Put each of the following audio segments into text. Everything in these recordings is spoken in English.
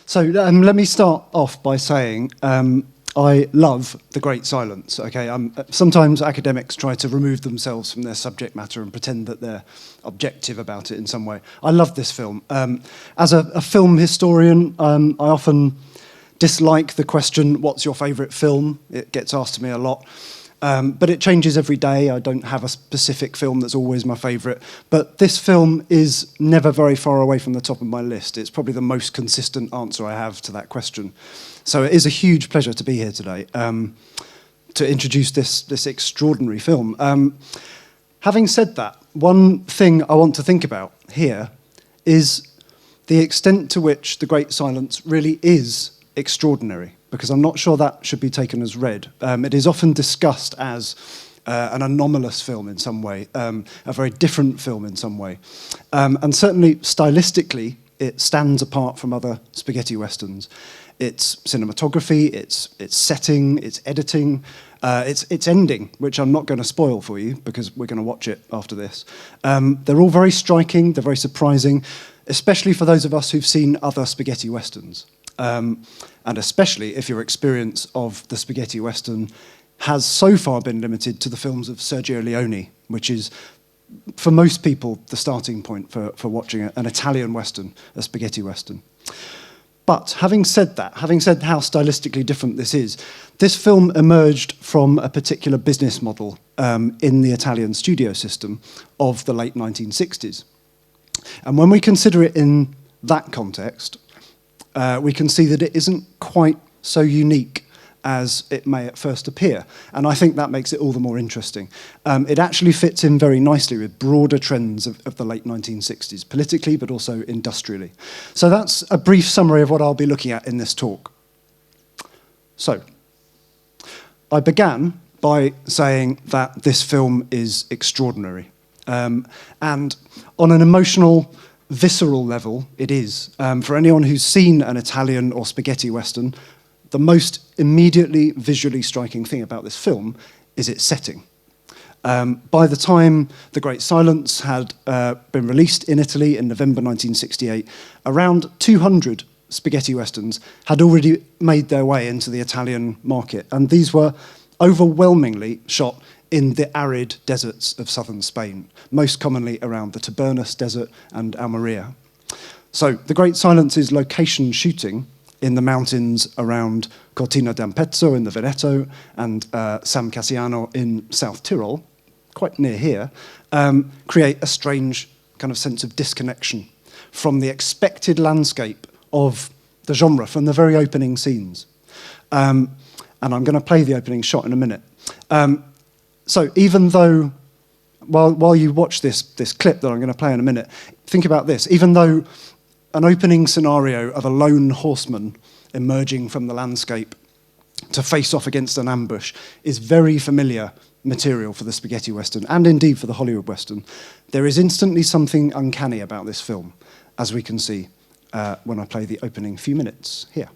So let me start off by saying I love the Great Silence. Okay, sometimes academics try to remove themselves from their subject matter and pretend that they're objective about it in some way. I love this film. As a film historian, I often dislike the question, "What's your favourite film?" It gets asked to me a lot. But it changes every day. I don't have a specific film that's always my favourite. But this film is never very far away from the top of my list. It's probably the most consistent answer I have to that question. So it is a huge pleasure to be here today to introduce this extraordinary film. Having said that, one thing I want to think about here is the extent to which The Great Silence really is extraordinary, because I'm not sure that should be taken as read. It is often discussed as an anomalous film in some way, a very different film in some way. And certainly stylistically, it stands apart from other spaghetti westerns. Its cinematography, its setting, its editing, its ending, which I'm not going to spoil for you because we're going to watch it after this. They're all very striking, they're very surprising, especially for those of us who've seen other spaghetti westerns. And especially if your experience of the spaghetti western has so far been limited to the films of Sergio Leone, which is, for most people, the starting point for watching an Italian western, a spaghetti western. But having said that, having said how stylistically different this film emerged from a particular business model in the Italian studio system of the late 1960s. And when we consider it in that context, we can see that it isn't quite so unique as it may at first appear. And I think that makes it all the more interesting. It actually fits in very nicely with broader trends of the late 1960s, politically, but also industrially. So that's a brief summary of what I'll be looking at in this talk. So, I began by saying that this film is extraordinary. And on an emotional, visceral level, it is. For anyone who's seen an Italian or spaghetti western, the most immediately visually striking thing about this film is its setting. By the time The Great Silence had been released in Italy in November 1968, around 200 spaghetti westerns had already made their way into the Italian market, and these were overwhelmingly shot in the arid deserts of southern Spain, most commonly around the Tabernas Desert and Almeria. So The Great Silence's location shooting in the mountains around Cortina d'Ampezzo in the Veneto and San Cassiano in South Tyrol, quite near here, create a strange kind of sense of disconnection from the expected landscape of the genre from the very opening scenes. And I'm going to play the opening shot in a minute. So even though, while you watch this clip that I'm going to play in a minute, think about this. Even though an opening scenario of a lone horseman emerging from the landscape to face off against an ambush is very familiar material for the spaghetti western, and indeed for the Hollywood western, there is instantly something uncanny about this film, as we can see when I play the opening few minutes here.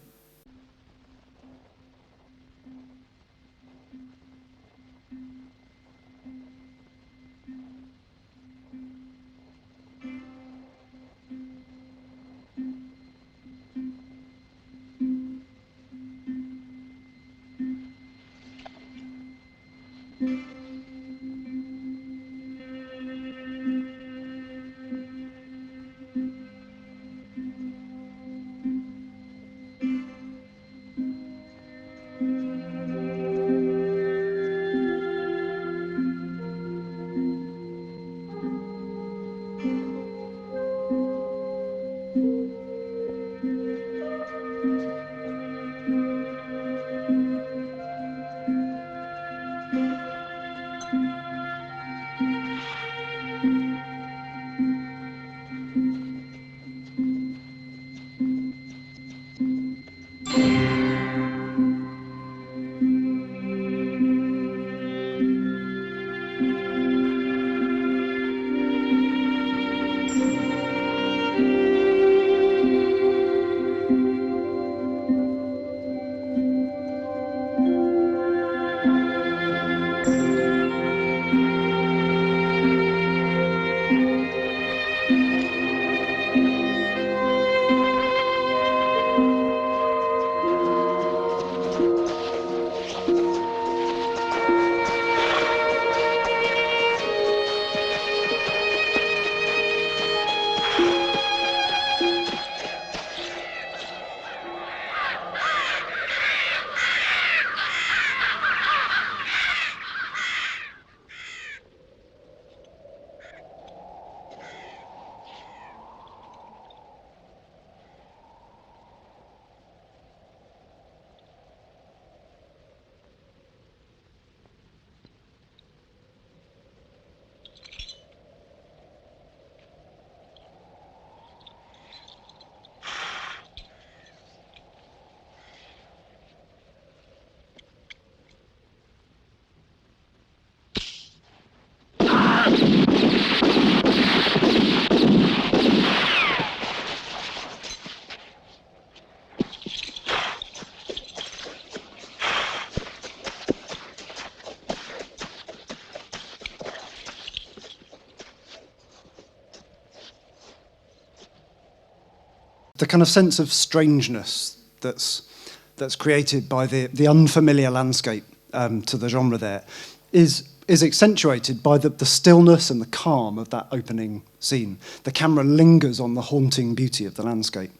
The kind of sense of strangeness that's created by the unfamiliar landscape to the genre there is accentuated by the stillness and the calm of that opening scene. The camera lingers on the haunting beauty of the landscape.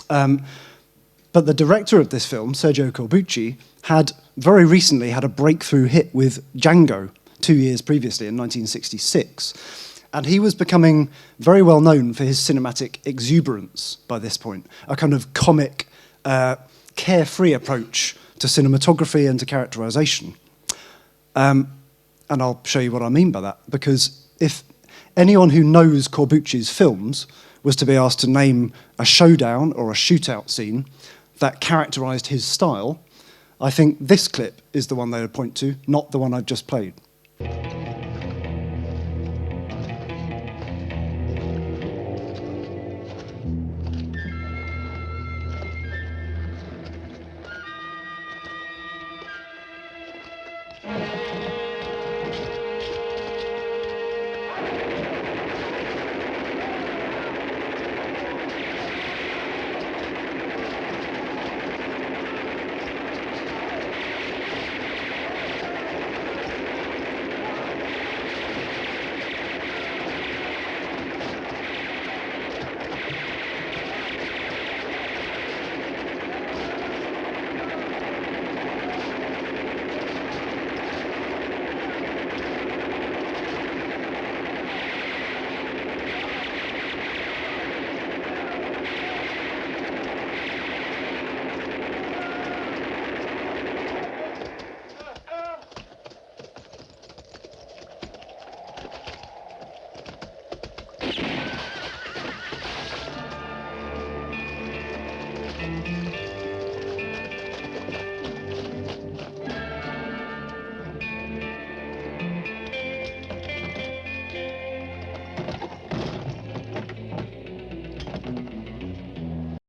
But the director of this film, Sergio Corbucci, had very recently had a breakthrough hit with Django 2 years previously in 1966. And he was becoming very well known for his cinematic exuberance by this point, a kind of comic, carefree approach to cinematography and to characterization. And I'll show you what I mean by that, because if anyone who knows Corbucci's films was to be asked to name a showdown or a shootout scene that characterized his style, I think this clip is the one they would point to, not the one I've just played.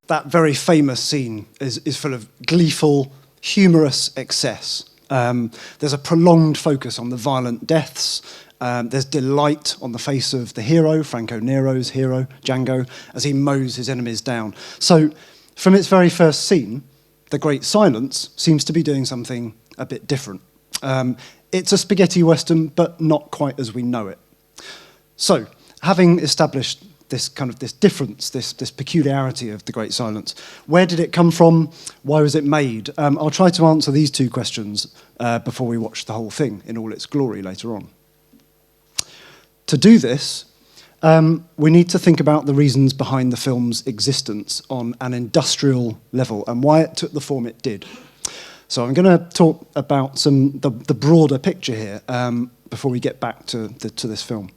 That very famous scene is full of gleeful, humorous excess. There's a prolonged focus on the violent deaths. There's delight on the face of the hero, Franco Nero's hero, Django, as he mows his enemies down. So, from its very first scene, The Great Silence seems to be doing something a bit different. It's a spaghetti western, but not quite as we know it. So, having established this difference, this peculiarity of The Great Silence, where did it come from? Why was it made? I'll try to answer these two questions before we watch the whole thing in all its glory later on. To do this, we need to think about the reasons behind the film's existence on an industrial level and why it took the form it did. So I'm going to talk about the broader picture here before we get back to this film.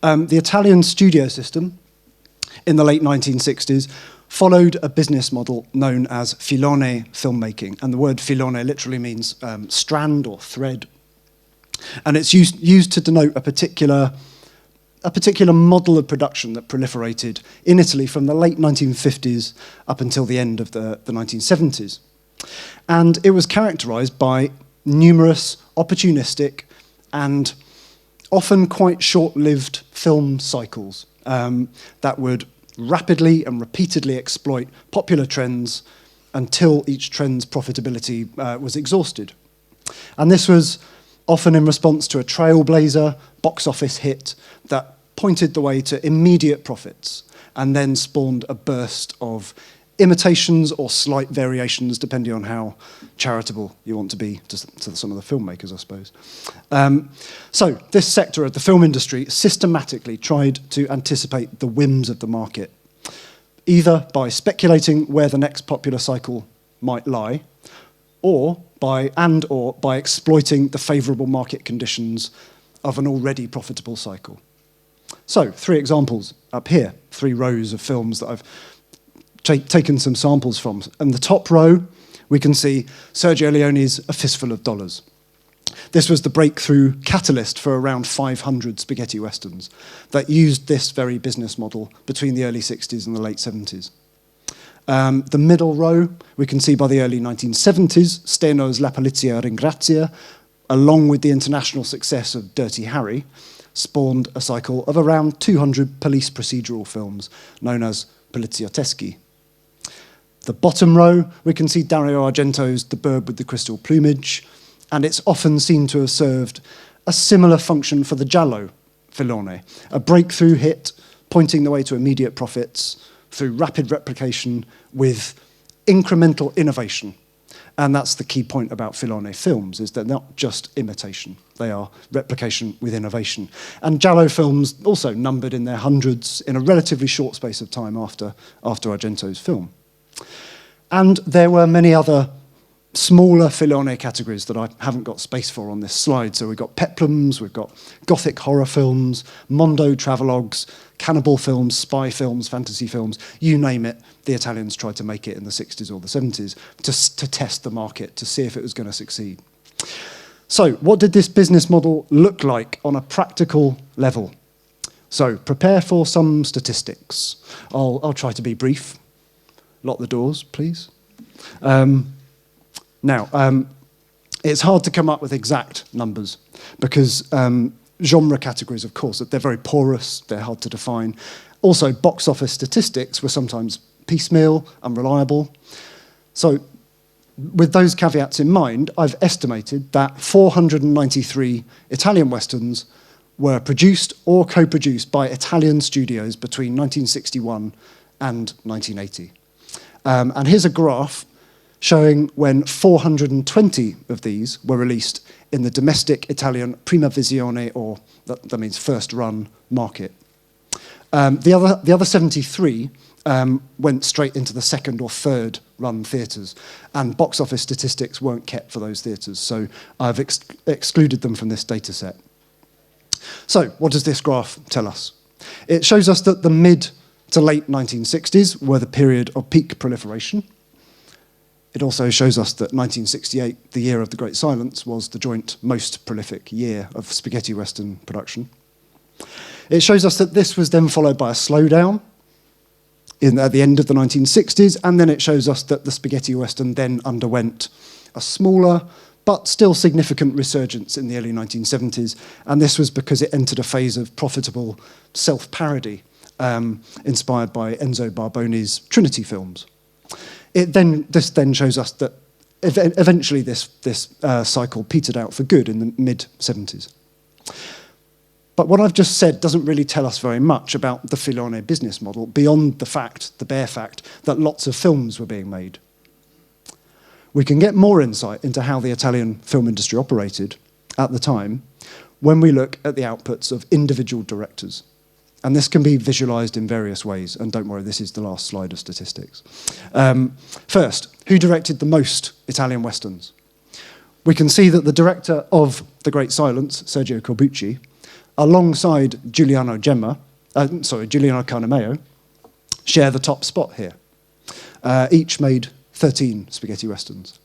The Italian studio system in the late 1960s followed a business model known as filoni filmmaking, and the word filone literally means strand or thread, and it's used to denote a particular model of production that proliferated in Italy from the late 1950s up until the end of the 1970s. And it was characterized by numerous opportunistic and often quite short-lived film cycles that would rapidly and repeatedly exploit popular trends until each trend's profitability was exhausted. And this was often in response to a trailblazer box office hit that pointed the way to immediate profits and then spawned a burst of imitations or slight variations, depending on how charitable you want to be to some of the filmmakers, I suppose. So this sector of the film industry systematically tried to anticipate the whims of the market, either by speculating where the next popular cycle might lie, or by exploiting the favourable market conditions of an already profitable cycle. So, 3 examples up here, 3 rows of films that I've taken some samples from. In the top row, we can see Sergio Leone's A Fistful of Dollars. This was the breakthrough catalyst for around 500 spaghetti westerns that used this very business model between the early 60s and the late 70s. The middle row, we can see by the early 1970s, Steno's La Polizia Ringrazia, along with the international success of Dirty Harry, spawned a cycle of around 200 police procedural films known as poliziotteschi. The bottom row, we can see Dario Argento's The Bird with the Crystal Plumage, and it's often seen to have served a similar function for the giallo filone, a breakthrough hit pointing the way to immediate profits through rapid replication with incremental innovation. And that's the key point about filone films, is they're not just imitation, they are replication with innovation. And giallo films also numbered in their hundreds in a relatively short space of time after Argento's film. And there were many other smaller filone categories that I haven't got space for on this slide. So we've got peplums, we've got gothic horror films, mondo travelogues, cannibal films, spy films, fantasy films, you name it. The Italians tried to make it in the 60s or the 70s to test the market, to see if it was going to succeed. So what did this business model look like on a practical level? So prepare for some statistics. I'll try to be brief. Lock the doors, please. Now, it's hard to come up with exact numbers because genre categories, of course, they're very porous, they're hard to define. Also, box office statistics were sometimes piecemeal, unreliable. So with those caveats in mind, I've estimated that 493 Italian Westerns were produced or co-produced by Italian studios between 1961 and 1980. And here's a graph showing when 420 of these were released in the domestic Italian prima visione, or that means first run market. The other 73 went straight into the second or third run theatres, and box office statistics weren't kept for those theatres, so I've excluded them from this data set. So what does this graph tell us? It shows us that the mid to late 1960s were the period of peak proliferation. It also shows us that 1968, the year of the Great Silence, was the joint most prolific year of spaghetti western production. It shows us that this was then followed by a slowdown at the end of the 1960s, and then it shows us that the spaghetti western then underwent a smaller but still significant resurgence in the early 1970s, and this was because it entered a phase of profitable self-parody inspired by Enzo Barboni's Trinity films. This then shows us that eventually this cycle petered out for good in the mid-70s. But what I've just said doesn't really tell us very much about the filone business model beyond the bare fact that lots of films were being made. We can get more insight into how the Italian film industry operated at the time when we look at the outputs of individual directors. And this can be visualized in various ways. And don't worry, this is the last slide of statistics. First, who directed the most Italian westerns? We can see that the director of The Great Silence, Sergio Corbucci, alongside Giuliano Carnemeo, share the top spot here. Each made 13 spaghetti westerns.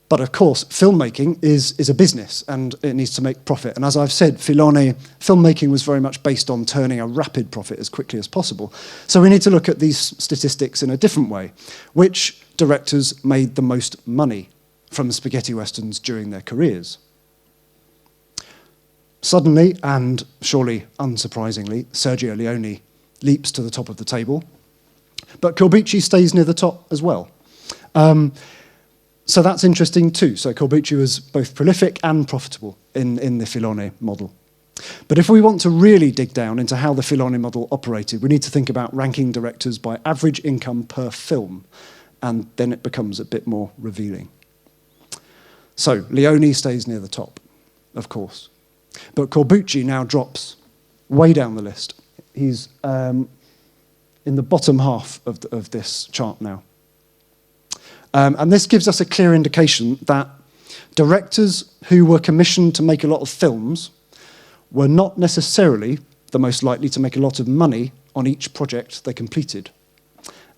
But of course, filmmaking is a business and it needs to make profit. And as I've said, filmmaking was very much based on turning a rapid profit as quickly as possible. So we need to look at these statistics in a different way. Which directors made the most money from spaghetti westerns during their careers? Suddenly, and surely unsurprisingly, Sergio Leone leaps to the top of the table. But Corbucci stays near the top as well. So that's interesting too. So Corbucci was both prolific and profitable in the filone model. But if we want to really dig down into how the filone model operated, we need to think about ranking directors by average income per film, and then it becomes a bit more revealing. So Leone stays near the top, of course. But Corbucci now drops way down the list. He's in the bottom half of this chart now. And this gives us a clear indication that directors who were commissioned to make a lot of films were not necessarily the most likely to make a lot of money on each project they completed.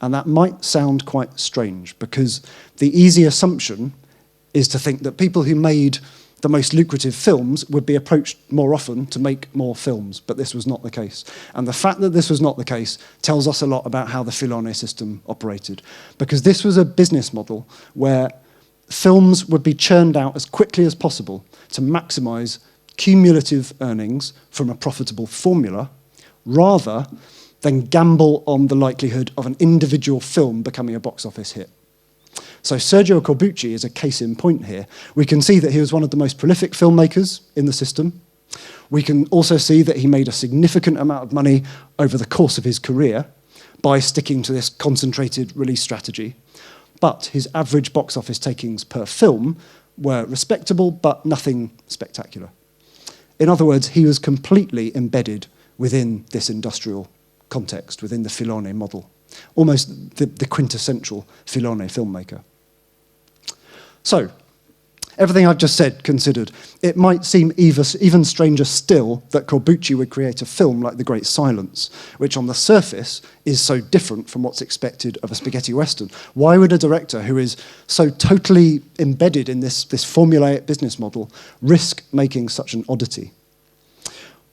And that might sound quite strange, because the easy assumption is to think that people who made the most lucrative films would be approached more often to make more films, but this was not the case. And the fact that this was not the case tells us a lot about how the filone system operated, because this was a business model where films would be churned out as quickly as possible to maximize cumulative earnings from a profitable formula, rather then gamble on the likelihood of an individual film becoming a box office hit. So Sergio Corbucci is a case in point here. We can see that he was one of the most prolific filmmakers in the system. We can also see that he made a significant amount of money over the course of his career by sticking to this concentrated release strategy. But his average box office takings per film were respectable, but nothing spectacular. In other words, he was completely embedded within this industrial context, within the filoni model, almost the quintessential filoni filmmaker. So, everything I've just said considered, it might seem even stranger still that Corbucci would create a film like The Great Silence, which on the surface is so different from what's expected of a spaghetti western. Why would a director who is so totally embedded in this formulaic business model risk making such an oddity?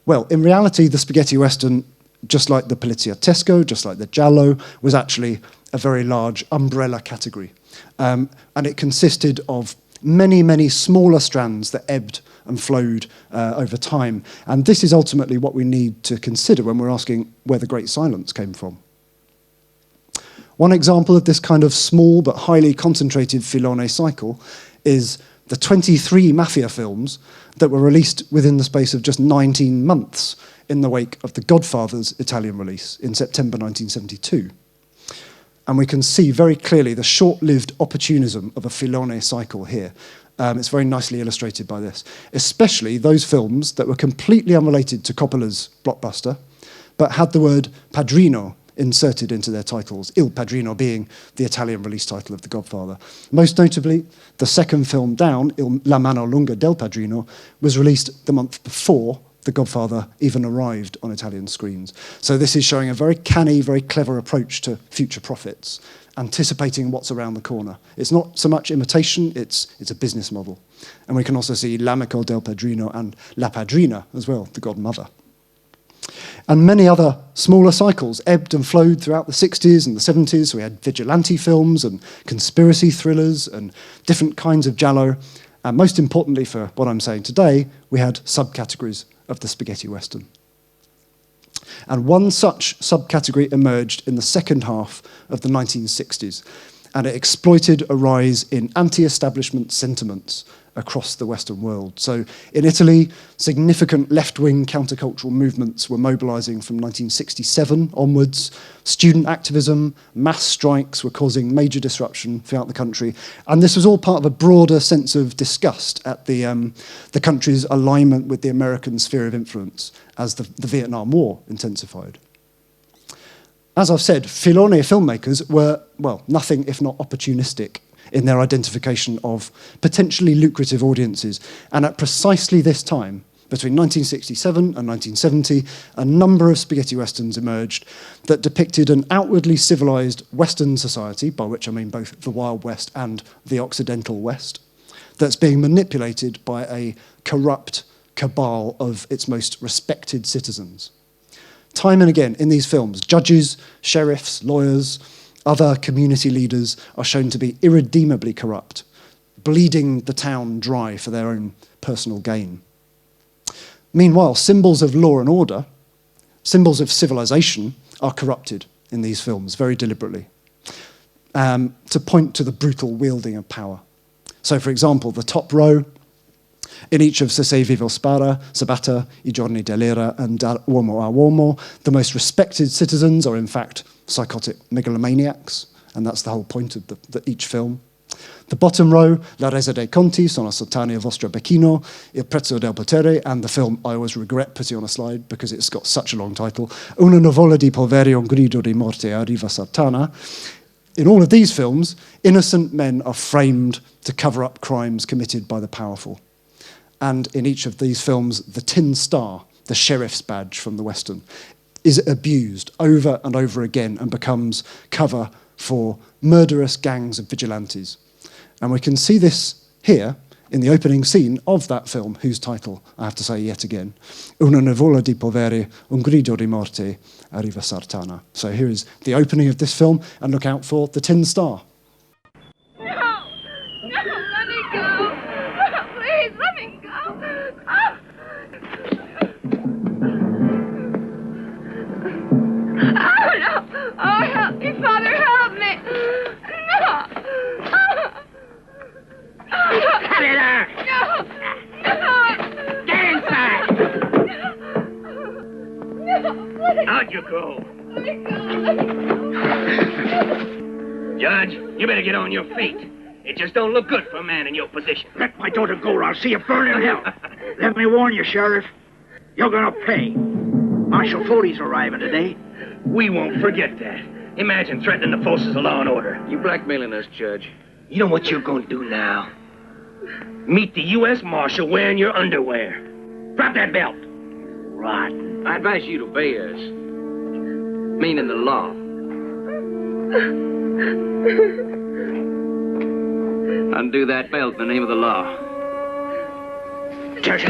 Well, in reality, the spaghetti western, just like the poliziotesco, just like the giallo, was actually a very large umbrella category. And it consisted of many, many smaller strands that ebbed and flowed over time. And this is ultimately what we need to consider when we're asking where The Great Silence came from. One example of this kind of small but highly concentrated filone cycle is the 23 mafia films that were released within the space of just 19 months in the wake of The Godfather's Italian release in September 1972. And we can see very clearly the short-lived opportunism of a filone cycle here. It's very nicely illustrated by this, especially those films that were completely unrelated to Coppola's blockbuster, but had the word Padrino inserted into their titles, Il Padrino being the Italian release title of The Godfather. Most notably, the second film down, La mano lunga del Padrino, was released the month before The Godfather even arrived on Italian screens. So this is showing a very canny, very clever approach to future profits, anticipating what's around the corner. It's not so much imitation, it's a business model. And we can also see L'Amico del Padrino and La Padrina as well, the godmother. And many other smaller cycles ebbed and flowed throughout the 60s and the 70s. We had vigilante films and conspiracy thrillers and different kinds of giallo. And most importantly for what I'm saying today, we had subcategories of the spaghetti western. And one such subcategory emerged in the second half of the 1960s, and it exploited a rise in anti-establishment sentiments across the Western world. So in Italy, significant left-wing countercultural movements were mobilizing from 1967 onwards. Student activism, mass strikes were causing major disruption throughout the country. And this was all part of a broader sense of disgust at the country's alignment with the American sphere of influence as the Vietnam War intensified. As I've said, filone filmmakers were, well, nothing if not opportunistic in their identification of potentially lucrative audiences. And at precisely this time, between 1967 and 1970, a number of spaghetti westerns emerged that depicted an outwardly civilized Western society, by which I mean both the Wild West and the Occidental West, that's being manipulated by a corrupt cabal of its most respected citizens. Time and again in these films, judges, sheriffs, lawyers, other community leaders are shown to be irredeemably corrupt, bleeding the town dry for their own personal gain. Meanwhile, symbols of law and order, symbols of civilization, are corrupted in these films very deliberately to point to the brutal wielding of power. So, for example, the top row, in each of Se sei vivo spara, Sabata, I giorni dell'era, and Uomo a Uomo, the most respected citizens are in fact psychotic megalomaniacs, and that's the whole point of each film. The bottom row, La resa dei conti, sono sottane il vostro becchino, Il prezzo del potere, and the film I always regret putting on a slide because it's got such a long title, Una nuvola di polvere, un grido di morte arriva Satana. In all of these films, innocent men are framed to cover up crimes committed by the powerful. And in each of these films, the tin star, the sheriff's badge from the Western, is abused over and over again and becomes cover for murderous gangs of vigilantes. And we can see this here in the opening scene of that film, whose title I have to say yet again, Una nuvola di polvere, un grido di morte, arriva Satana. So here is the opening of this film, and look out for the tin star. Out you go. Let me go. Judge, you better get on your feet. It just don't look good for a man in your position. Let my daughter go or I'll see you burn in hell. Let me warn you, Sheriff. You're gonna pay. Marshal Foley's arriving today. We won't forget that. Imagine threatening the forces of law and order. You blackmailing us, Judge. You know what you're gonna do now? Meet the U.S. Marshal wearing your underwear. Drop that belt. Rotten. I advise you to obey us. Meaning the law. Undo that belt in the name of the law. Judge,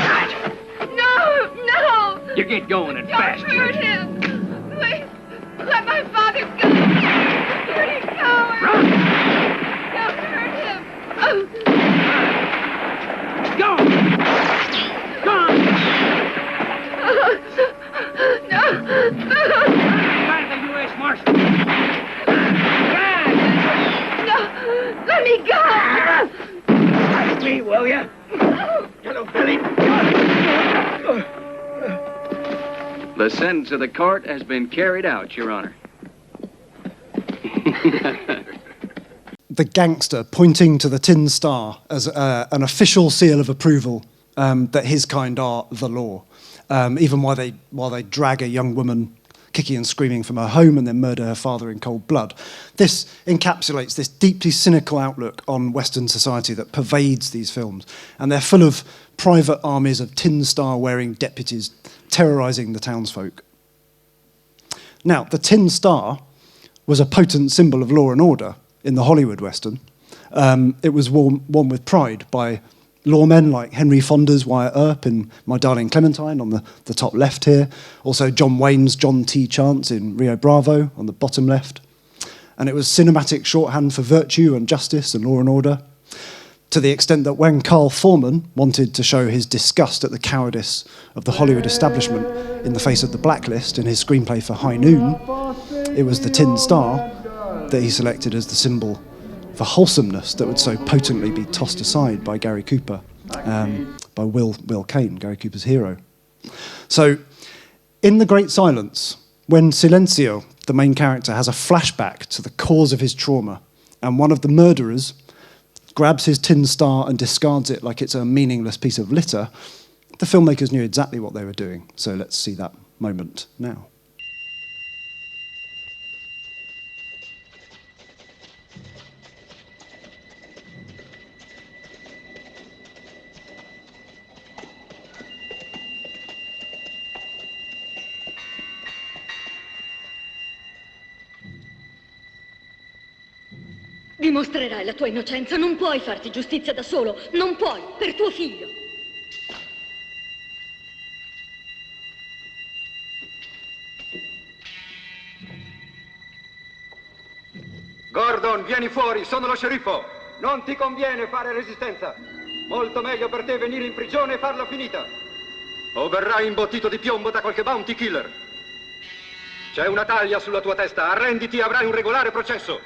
No, no. You get going and Don't fast, hurt Judge. him. Please, let my father go. Dirty coward. Run! Don't hurt him. Oh. Go! Go! No. Find the U.S. Marshal. No. Let me go. Fight me, will ya? Hello, Billy. The sentence of the court has been carried out, Your Honor. The gangster pointing to the tin star as an official seal of approval that his kind are the law, even while they drag a young woman kicking and screaming from her home and then murder her father in cold blood. This encapsulates this deeply cynical outlook on Western society that pervades these films, and they're full of private armies of tin star wearing deputies terrorising the townsfolk. Now, the tin star was a potent symbol of law and order in the Hollywood Western. It was worn with pride by lawmen like Henry Fonda's Wyatt Earp in My Darling Clementine on the top left here. Also John Wayne's John T. Chance in Rio Bravo on the bottom left. And it was cinematic shorthand for virtue and justice and law and order, to the extent that when Carl Foreman wanted to show his disgust at the cowardice of the Hollywood establishment in the face of the blacklist in his screenplay for High Noon, it was the tin star that he selected as the symbol for wholesomeness that would so potently be tossed aside by Gary Cooper, by Will Kane, Gary Cooper's hero. So, in The Great Silence, when Silencio, the main character, has a flashback to the cause of his trauma, and one of the murderers grabs his tin star and discards it like it's a meaningless piece of litter, the filmmakers knew exactly what they were doing. So let's see that moment now. Dimostrerai la tua innocenza, non puoi farti giustizia da solo, non puoi, per tuo figlio. Gordon, vieni fuori, sono lo sceriffo. Non ti conviene fare resistenza. Molto meglio per te venire in prigione e farla finita. O verrai imbottito di piombo da qualche bounty killer. C'è una taglia sulla tua testa, arrenditi e avrai un regolare processo.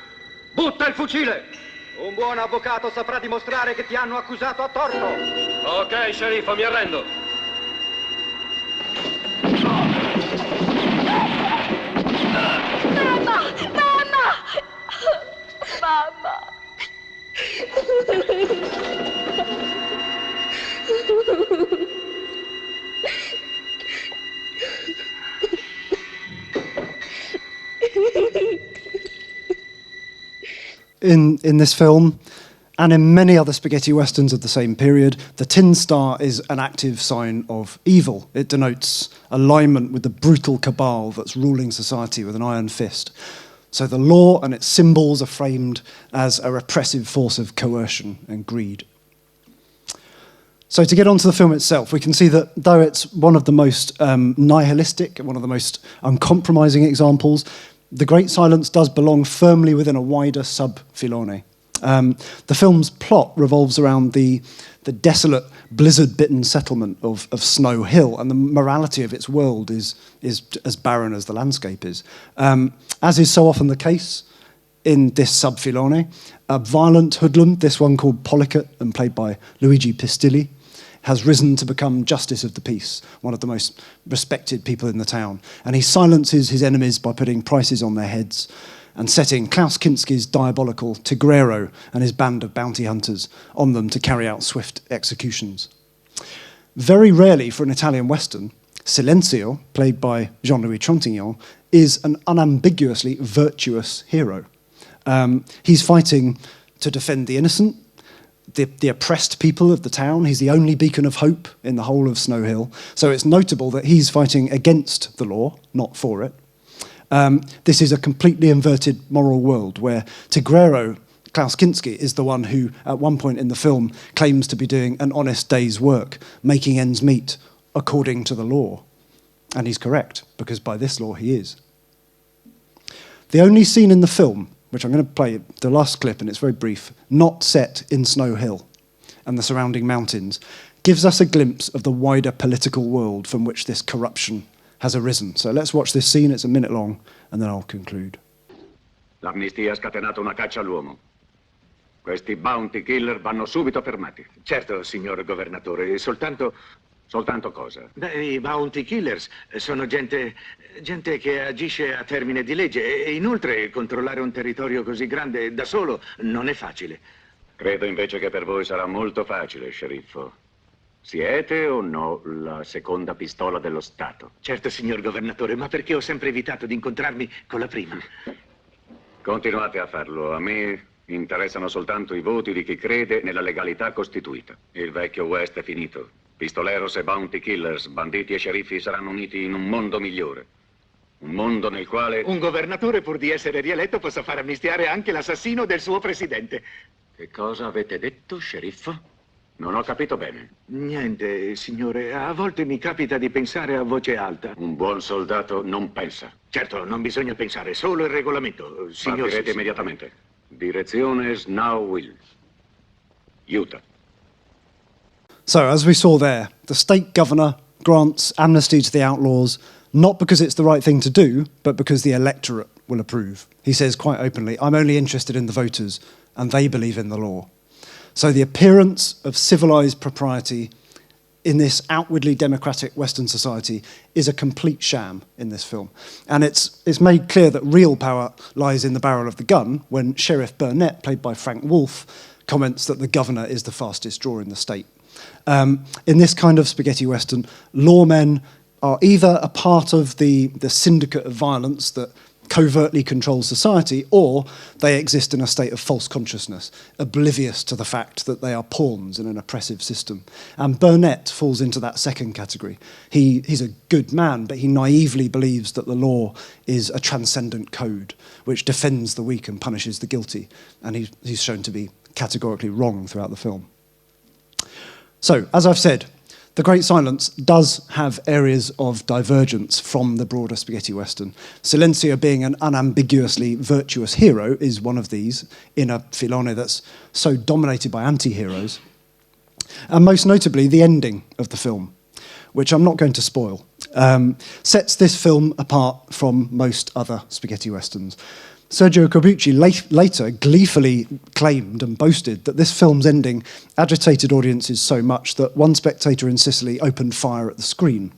Butta il fucile! Un buon avvocato saprà dimostrare che ti hanno accusato a torto. Ok, sceriffo, mi arrendo. Mamma! Mamma! Mamma! In this film, and in many other spaghetti westerns of the same period, the tin star is an active sign of evil. It denotes alignment with the brutal cabal that's ruling society with an iron fist. So the law and its symbols are framed as a repressive force of coercion and greed. So to get onto the film itself, we can see that though it's one of the most nihilistic, one of the most uncompromising examples, The Great Silence does belong firmly within a wider sub-filone. The film's plot revolves around the desolate, blizzard-bitten settlement of Snow Hill, and the morality of its world is as barren as the landscape is. As is so often the case in this sub-filone, a violent hoodlum, this one called Polycat and played by Luigi Pistilli, has risen to become Justice of the Peace, one of the most respected people in the town. And he silences his enemies by putting prices on their heads and setting Klaus Kinski's diabolical Tigrero and his band of bounty hunters on them to carry out swift executions. Very rarely for an Italian Western, Silenzio, played by Jean-Louis Trintignant, is an unambiguously virtuous hero. He's fighting to defend the innocent, the oppressed people of the town. He's the only beacon of hope in the whole of Snow Hill. So it's notable that he's fighting against the law, not for it. This is a completely inverted moral world where Tigrero, Klaus Kinski, is the one who, at one point in the film, claims to be doing an honest day's work, making ends meet according to the law. And he's correct, because by this law he is. The only scene in the film, which I'm going to play the last clip, and it's very brief, not set in Snow Hill and the surrounding mountains, gives us a glimpse of the wider political world from which this corruption has arisen. So let's watch this scene, it's a minute long, and then I'll conclude. L'amnistia ha scatenato una caccia all'uomo. Questi bounty killer vanno subito fermati. Certo, signor governatore, soltanto... Soltanto cosa? Beh, i bounty killers sono gente che agisce a termine di legge e inoltre controllare un territorio così grande da solo non è facile. Credo invece che per voi sarà molto facile, sceriffo. Siete o no la seconda pistola dello Stato? Certo, signor governatore, ma perché ho sempre evitato di incontrarmi con la prima? Continuate a farlo. A me interessano soltanto i voti di chi crede nella legalità costituita. Il vecchio West è finito. Pistoleros e bounty killers, banditi e sceriffi saranno uniti in un mondo migliore. Un mondo nel quale... Un governatore, pur di essere rieletto, possa far amnistiare anche l'assassino del suo presidente. Che cosa avete detto, sceriffo? Non ho capito bene. Niente, signore. A volte mi capita di pensare a voce alta. Un buon soldato non pensa. Certo, non bisogna pensare, solo il regolamento. Signor... Partirete immediatamente. Direzione Snow Hill. Utah. So, as we saw there, the state governor grants amnesty to the outlaws, not because it's the right thing to do, but because the electorate will approve. He says quite openly, I'm only interested in the voters, and they believe in the law. So the appearance of civilized propriety in this outwardly democratic Western society is a complete sham in this film. And it's made clear that real power lies in the barrel of the gun when Sheriff Burnett, played by Frank Wolf, comments that the governor is the fastest draw in the state. In this kind of spaghetti western, lawmen are either a part of the syndicate of violence that covertly controls society, or they exist in a state of false consciousness, oblivious to the fact that they are pawns in an oppressive system. And Burnett falls into that second category. He's a good man, but he naively believes that the law is a transcendent code which defends the weak and punishes the guilty. And he's shown to be categorically wrong throughout the film. So, as I've said, The Great Silence does have areas of divergence from the broader spaghetti western. Silenzio, being an unambiguously virtuous hero, is one of these in a filone that's so dominated by anti-heroes. And most notably, the ending of the film, which I'm not going to spoil, sets this film apart from most other spaghetti westerns. Sergio Corbucci later gleefully claimed and boasted that this film's ending agitated audiences so much that one spectator in Sicily opened fire at the screen.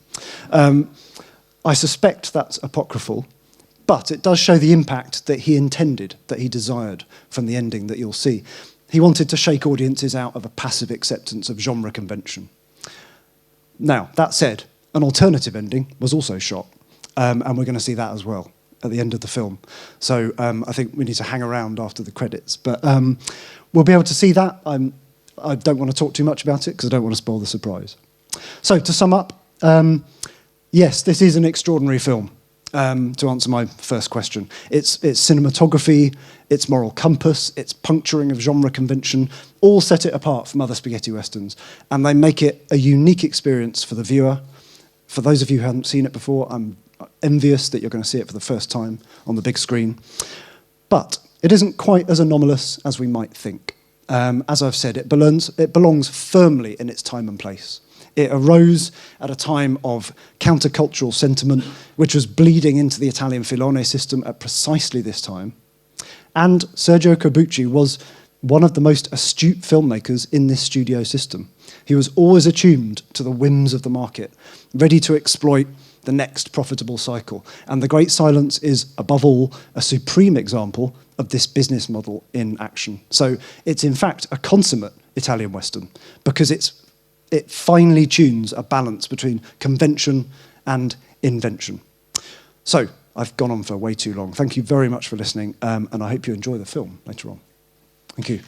I suspect that's apocryphal, but it does show the impact that he intended, that he desired from the ending that you'll see. He wanted to shake audiences out of a passive acceptance of genre convention. Now, that said, an alternative ending was also shot, and we're going to see that as well at the end of the film. So I think we need to hang around after the credits. But we'll be able to see that. I don't want to talk too much about it because I don't want to spoil the surprise. So to sum up, yes, this is an extraordinary film, to answer my first question. Its cinematography, its moral compass, its puncturing of genre convention, all set it apart from other spaghetti westerns. And they make it a unique experience for the viewer. For those of you who haven't seen it before, I'm envious that you're going to see it for the first time on the big screen. But it isn't quite as anomalous as we might think. As I've said, it belongs firmly in its time and place. It arose at a time of countercultural sentiment, which was bleeding into the Italian filone system at precisely this time. And Sergio Corbucci was one of the most astute filmmakers in this studio system. He was always attuned to the whims of the market, ready to exploit the next profitable cycle. And The Great Silence is, above all, a supreme example of this business model in action. So it's, in fact, a consummate Italian Western, because it finely tunes a balance between convention and invention. So I've gone on for way too long. Thank you very much for listening, and I hope you enjoy the film later on. Thank you.